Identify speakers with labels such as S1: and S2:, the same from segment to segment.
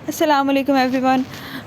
S1: अस्सलाम वालेकुम एवरीवन।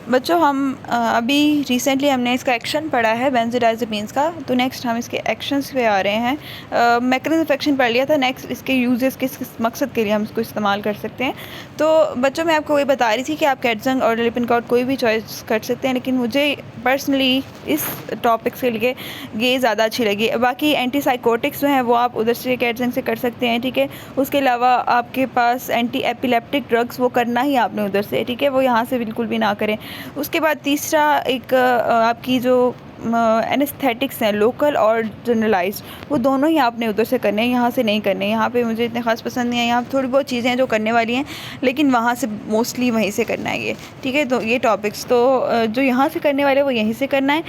S1: बच्चों हम अभी रिसेंटली हमने इसका एक्शन पढ़ा है बेंजोडाइज़ेपीन्स का, तो नेक्स्ट हम इसके एक्शंस पे आ रहे हैं। मैकेनिज्म ऑफ एक्शन पढ़ लिया था, नेक्स्ट इसके यूजेस किस मकसद के लिए हम इसको इस्तेमाल कर सकते हैं। तो बच्चों मैं आपको वही बता रही थी कि आप कैटजंग और लिपिनकॉर्ड कोई भी चॉइस कर सकते हैं, लेकिन मुझे पर्सनली इस टॉपिक के लिए ये ज़्यादा अच्छी लगी। बाकी एंटी साइकोटिक्स जो हैं वो आप उधर से कैटजंग से कर सकते हैं, ठीक है। उसके अलावा आपके पास एंटी एपिलेप्टिक ड्रग्स वो करना ही आपने उधर से, ठीक है, वो यहाँ से बिल्कुल भी ना करें। उसके बाद तीसरा एक आपकी जो एनेस्थेटिक्स हैं लोकल और जनरलाइज्ड, वो दोनों ही आपने उधर से करने हैं, यहाँ से नहीं करने। यहाँ पे मुझे इतने ख़ास पसंद नहीं है, यहाँ थोड़ी बहुत चीज़ें हैं जो करने वाली हैं, लेकिन वहाँ से मोस्टली वहीं से करना है ये, ठीक है। तो ये टॉपिक्स तो जो यहाँ से करने वाले वो यहीं से करना है,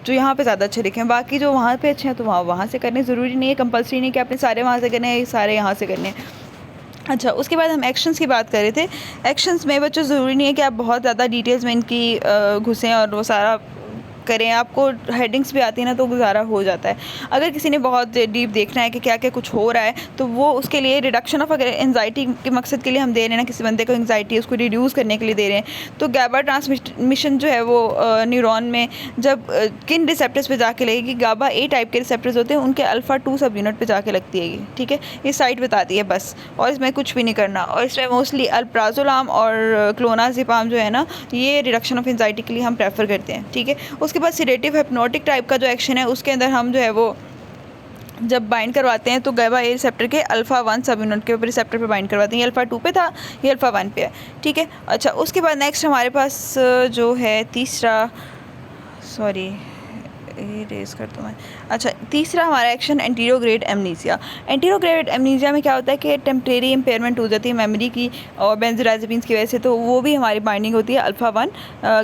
S1: जो यहाँ पे ज़्यादा अच्छे लिखे हैं। बाकी जो वहाँ पे अच्छे हैं तो वहाँ से करने ज़रूरी नहीं है, कंपल्सरी नहीं कि आपने सारे वहाँ से करने हैं, सारे यहाँ से करने हैं। अच्छा, उसके बाद हम एक्शंस की बात कर रहे थे। एक्शंस में बच्चों ज़रूरी नहीं है कि आप बहुत ज़्यादा डिटेल्स में इनकी घुसें और वो सारा करें। आपको हेडिंग्स भी आती है ना, तो गुजारा हो जाता है। अगर किसी ने बहुत डीप देखना है कि क्या क्या कुछ हो रहा है, तो वो उसके लिए रिडक्शन ऑफ, अगर एंजाइटी के मकसद के लिए हम दे रहे हैं ना, किसी बंदे को एंजाइटी उसको रिड्यूस करने के लिए दे रहे हैं, तो गाबा ट्रांसमिशन जो है वो न्यूरॉन में जब किन रिसेप्टर्स पे जाके लगेगी, गाबा ए टाइप के रिसेप्टर्स होते हैं, उनके अल्फ़ा 2 सब यूनिट पे जाके लगती है ये, ठीक है। ये साइट बताती है बस, और इसमें कुछ भी नहीं करना। और इसमें मोस्टली अल्प्राजोलाम और क्लोनाजिपाम जो है ना, ये रिडक्शन ऑफ एंजाइटी के लिए हम प्रेफर करते हैं, ठीक है। उसके बाद सिडेटिव हिप्नोटिक टाइप का जो एक्शन है, उसके अंदर हम जो है वो जब बाइंड करवाते हैं तो गाबा ए रिसेप्टर के अल्फ़ा 1 सब यूनिट के रिसेप्टर पे बाइंड करवाते हैं। ये अल्फ़ा 2 पे था, ये अल्फ़ा 1 पे है, ठीक है। अच्छा, उसके बाद नेक्स्ट हमारे पास जो है तीसरा, सॉरी ये रेज़ कर दूँ मैं। अच्छा, तीसरा हमारा action anterograde amnesia. Anterograde amnesia में क्या होता है कि टेम्परेरी इम्पेयरमेंट हो जाती है मेमोरी की, और बेंजोडाइज़ेपीन्स की वजह से, तो वो भी हमारी बाइंडिंग होती है अल्फ़ा 1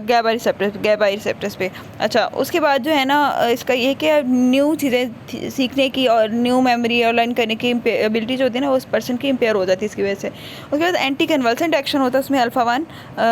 S1: गाबा रिसेप्टर्स पे। अच्छा, उसके बाद जो है ना, इसका ये कि न्यू चीज़ें सीखने की और न्यू मेमोरी और लर्न करने की एबिलिटी जो होती है ना, वो उस पर्सन की इम्पेयर हो जाती है इसकी वजह से। उसके बाद एंटी कन्वल्सेंट एक्शन होता है, उसमें अल्फ़ा 1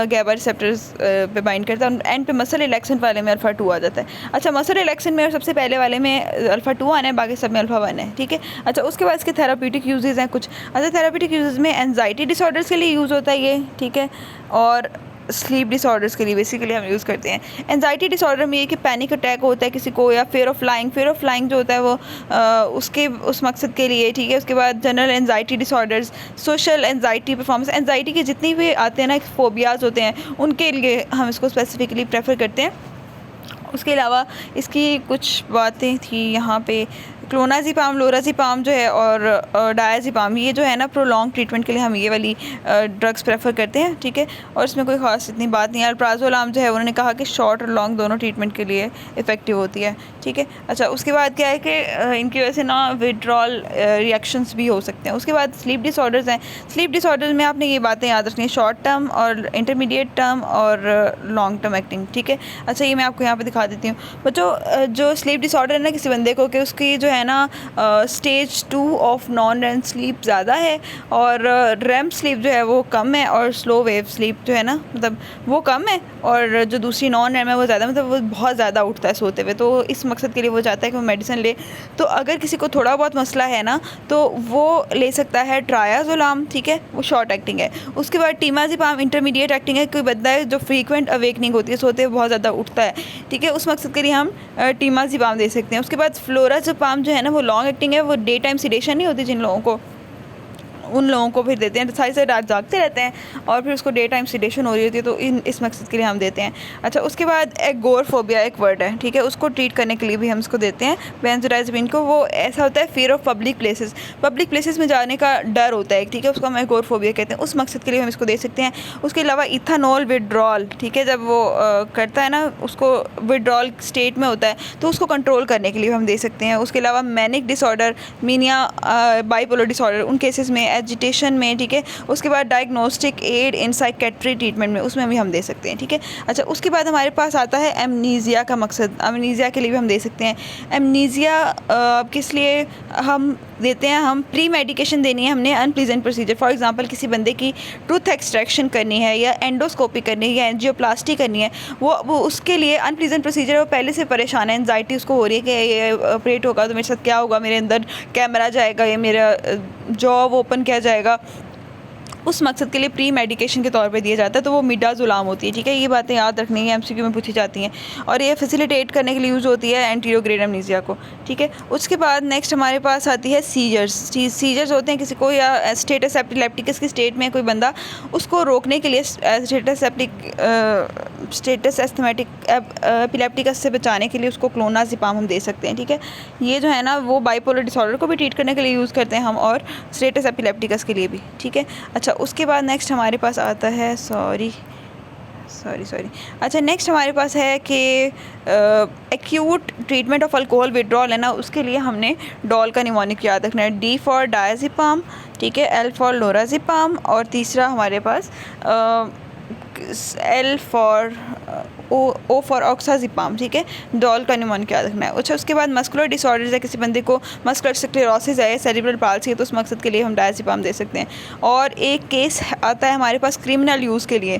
S1: गाबा रिसेप्टर्स पे बाइंड करता है, और एंड पे मसल रिलैक्सेंट वाले में अल्फ़ा 2 आ जाता है। अच्छा, मसल रिलैक्सेंट में सबसे पहले वाले में अल्फ़ा 2 आना है, बाकी सब में अल्फ़ा 1 है, ठीक है। अच्छा, उसके बाद इसके थेरापीटिक यूजेस हैं कुछ। अच्छा, थेरापीटिक यूजेस में एंजाइटी डिसऑर्डर्स के लिए यूज़ होता है ये, ठीक है, और स्लीप डिसऑर्डर्स के लिए बेसिकली हम यूज़ करते हैं। एंजाइटी डिसऑर्डर में ये कि पैनिक अटैक होता है किसी को, या फियर ऑफ फ्लाइंग जो होता है वो उसके उस मकसद के लिए, ठीक है। उसके बाद general anxiety disorders, social anxiety, performance anxiety के जितनी भी आते हैं ना, फोबियाज़ होते हैं, उनके लिए हम इसको स्पेसिफिकली प्रेफर करते हैं। उसके अलावा इसकी कुछ बातें थी यहाँ पे, क्लोनाजिपाम, लोराजिपाम जो है, और डायाजिपाम, ये जो है ना प्रोलॉन्ग ट्रीटमेंट के लिए हम ये वाली ड्रग्स प्रेफर करते हैं, ठीक है। और इसमें कोई ख़ास इतनी बात नहीं है। अल्प्राजोलाम जो है उन्होंने कहा कि शॉर्ट और लॉन्ग दोनों ट्रीटमेंट के लिए इफ़ेक्टिव होती है, ठीक है। अच्छा, उसके बाद क्या है कि इनकी वजह से ना विड्रॉल रिएक्शंस भी हो सकते हैं। उसके बाद स्लीप डिसऑर्डर्स हैं। स्लीप डिसऑर्डर्स में आपने ये बातें याद रखनी है, शॉर्ट टर्म और इंटरमीडिएट टर्म और लॉन्ग टर्म एक्टिंग, ठीक है। अच्छा, ये मैं आपको यहाँ पर दिखा देती हूँ बच्चों। जो स्लीप डिसऑर्डर है ना किसी बंदे को, कि उसकी जो है ना stage 2 of non REM sleep ज़्यादा है, और रेम स्लीप जो है वो कम है, और स्लो वेव स्लीप जो है ना, मतलब वो कम है, और जो दूसरी नॉन रेम है वो ज़्यादा, मतलब वो बहुत ज़्यादा उठता है सोते हुए। तो इस मकसद के लिए वो चाहता है कि वो मेडिसिन ले। तो अगर किसी को थोड़ा बहुत मसला है ना, तो वो ले सकता है ट्रायाजोलाम, ठीक है, वो शॉर्ट एक्टिंग है। उसके बाद टीमाजिपाम इंटरमीडिएट एक्टिंग है। कोई बंदा है जो फ्रीक्वेंट अवेकनिंग होती है, सोते हुए बहुत ज़्यादा उठता है, ठीक है, उस मकसद के लिए हम टीमाजिपाम दे सकते हैं। उसके बाद फ्लोराजिपाम जो है ना, वो लॉन्ग एक्टिंग है, वो डे टाइम सिडेशन नहीं होती जिन लोगों को, उन लोगों को फिर देते हैं, सारी सारी रात जागते रहते हैं और फिर उसको डे टाइम सिडेशन हो रही होती है, तो इस मकसद के लिए हम देते हैं। अच्छा, उसके बाद एगोरफोबिया एक वर्ड है, ठीक है, उसको ट्रीट करने के लिए भी हम इसको देते हैं बेंजोडाइज़ेपिन को। वो ऐसा होता है फियर ऑफ पब्लिक प्लेसेस में जाने का डर होता है, ठीक है, उसको हम एगोरफोबिया कहते हैं। उस मकसद के लिए हम इसको दे सकते हैं। उसके अलावा इथानॉल विड्रॉल, ठीक है, जब वो करता है ना, उसको विड्रॉल स्टेट में होता है, तो उसको कंट्रोल करने के लिए हम दे सकते हैं। उसके अलावा manic disorder, mania, bipolar disorder, उन केसेस में, एजिटेशन में, ठीक है। उसके बाद डायग्नोस्टिक एड इन साइकेट्री ट्रीटमेंट में, उसमें भी हम दे सकते हैं, ठीक है। अच्छा, उसके बाद हमारे पास आता है एमनीजिया का मकसद। एमनीजिया के लिए भी हम दे सकते हैं। एमनीजिया किस लिए हम देते हैं? हम प्री मेडिकेशन देनी है हमने, अनप्लीजेंट प्रोसीजर, फॉर एग्जांपल किसी बंदे की टूथ एक्सट्रैक्शन करनी है, या एंडोस्कोपी करनी है, या एंजियोप्लास्टी करनी है, वो उसके लिए अनप्लीजेंट प्रोसीजर, वो पहले से परेशान है, एंजाइटी उसको हो रही है कि ये ऑपरेट होगा तो मेरे साथ क्या होगा, मेरे अंदर कैमरा जाएगा, ये मेरा जॉब ओपन किया जाएगा, उस मकसद के लिए प्री मेडिकेशन के तौर पे दिया जाता है, तो वो मिडाज़ोलाम होती है, ठीक है। ये बातें याद रखनी है, एमसीक्यू में पूछी जाती हैं और ये फैसिलिटेट करने के लिए यूज़ होती है एंटीरियर ग्रेड एमनीसिया को, ठीक है। उसके बाद नेक्स्ट हमारे पास आती है सीजर्स। सीजर्स होते हैं किसी को या स्टेटस एपिलेप्टिकस की स्टेट में कोई बंदा, उसको रोकने के लिए स्टेटस एस्थमेटिक एपिलेप्टिकस से बचाने के लिए उसको क्लोनाज़ेपाम हम दे सकते हैं, ठीक है। ये जो है ना वो बाइपोलर डिसऑर्डर को भी ट्रीट करने के लिए यूज़ करते हैं हम, और स्टेटस एपिलेप्टिकस के लिए भी, ठीक है। अच्छा, उसके बाद नेक्स्ट हमारे पास आता है सॉरी अच्छा, नेक्स्ट हमारे पास है कि acute treatment of alcohol withdrawal है ना, उसके लिए हमने डॉल का निमोनिक याद रखना है। डी फॉर डायज़ेपाम, ठीक है, एल फॉर लोराज़ेपाम, और तीसरा हमारे पास एल फॉर ओ फॉर ऑक्साज़ेपाम, ठीक है। डॉल का निमोनिक याद रखना है। अच्छा, उसके बाद मस्कुलर डिसऑर्डर्स है, किसी बंदे को मस्कुलर स्क्लेरोसिस है, सेरिब्रल पाल्सी है, तो उस मकसद के लिए हम डायज़ेपाम दे सकते हैं। और एक केस आता है हमारे पास क्रिमिनल यूज़ के लिए,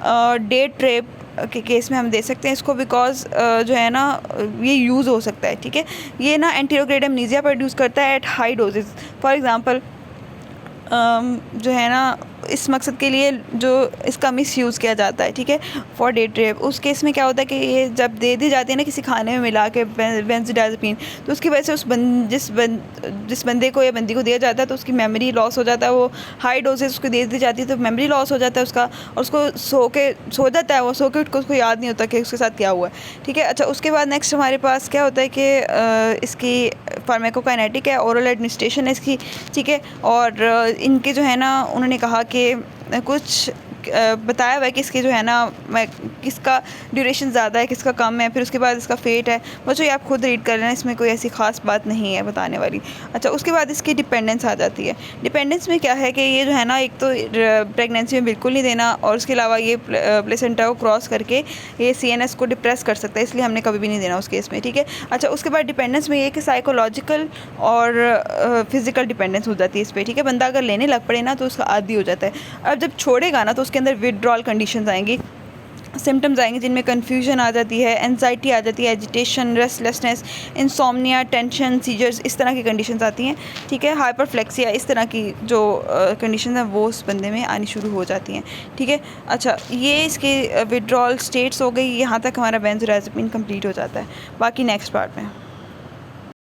S1: डेट रेप के केस में हम दे सकते हैं इसको, बिकॉज जो है ना ये यूज़ हो सकता है, ठीक है। ये ना एंटीरियर ग्रेड एमनीसिया प्रोड्यूस करता है at high doses. For example जो है ना इस मकसद के लिए जो इसका मिस यूज़ किया जाता है, ठीक है, फॉर डेट रेप। उस केस में क्या होता है कि ये जब दे दी जाती है ना किसी खाने में मिला के बेंजोडाज़ेपिन, तो उसकी वजह से जिस बंदे को या बंदी को दिया जाता है तो उसकी मेमोरी लॉस हो जाता है। वो हाई डोजेस उसको दे दी जाती है तो मेमोरी लॉस हो जाता है उसका, और उसको सो जाता है, वो सो के उसको याद नहीं होता कि उसके साथ क्या हुआ है, ठीक है। अच्छा, उसके बाद नेक्स्ट हमारे पास क्या होता है कि इसकी फार्माकोकाइनेटिक है, ओरल एडमिनिस्ट्रेशन है इसकी, ठीक है। और इनके जो है ना उन्होंने कहा कि कुछ बताया हुआ है कि इसके जो है ना किसका ड्यूरेशन ज़्यादा है, किसका कम है, फिर उसके बाद इसका फेट है। बच्चों ये आप खुद रीड कर लेना, इसमें कोई ऐसी ख़ास बात नहीं है बताने वाली। अच्छा, उसके बाद इसकी डिपेंडेंस आ जाती है। डिपेंडेंस में क्या है कि ये जो है ना एक तो प्रेगनेंसी में बिल्कुल नहीं देना, और उसके अलावा ये प्लेसेंटा को क्रॉस करके ये CNS को डिप्रेस कर सकता है, इसलिए हमने कभी भी नहीं देना उस केस में, ठीक है। अच्छा, उसके बाद डिपेंडेंस में ये कि साइकोलॉजिकल और फिज़िकल डिपेंडेंस हो जाती है इस पर, ठीक है। बंदा अगर लेने लग पड़े ना तो उसका आदी हो जाता है। अब जब छोड़ेगा ना तो उसके अंदर विड्रॉल कंडीशंस आएंगी, सिम्टम्स आएंगे जिनमें कन्फ्यूजन आ जाती है, एंजाइटी आ जाती है, agitation, restlessness, insomnia, tension, seizures, इस तरह की कंडीशंस आती हैं, ठीक है। हाइपरफ्लेक्सिया, इस तरह की जो कंडीशंस हैं वो उस बंदे में आनी शुरू हो जाती हैं, ठीक है। अच्छा, ये इसके विड्रॉल स्टेट्स हो गई। यहाँ तक हमारा बेंजोडाज़ेपिन कंप्लीट हो जाता है। बाकी नेक्स्ट पार्ट में।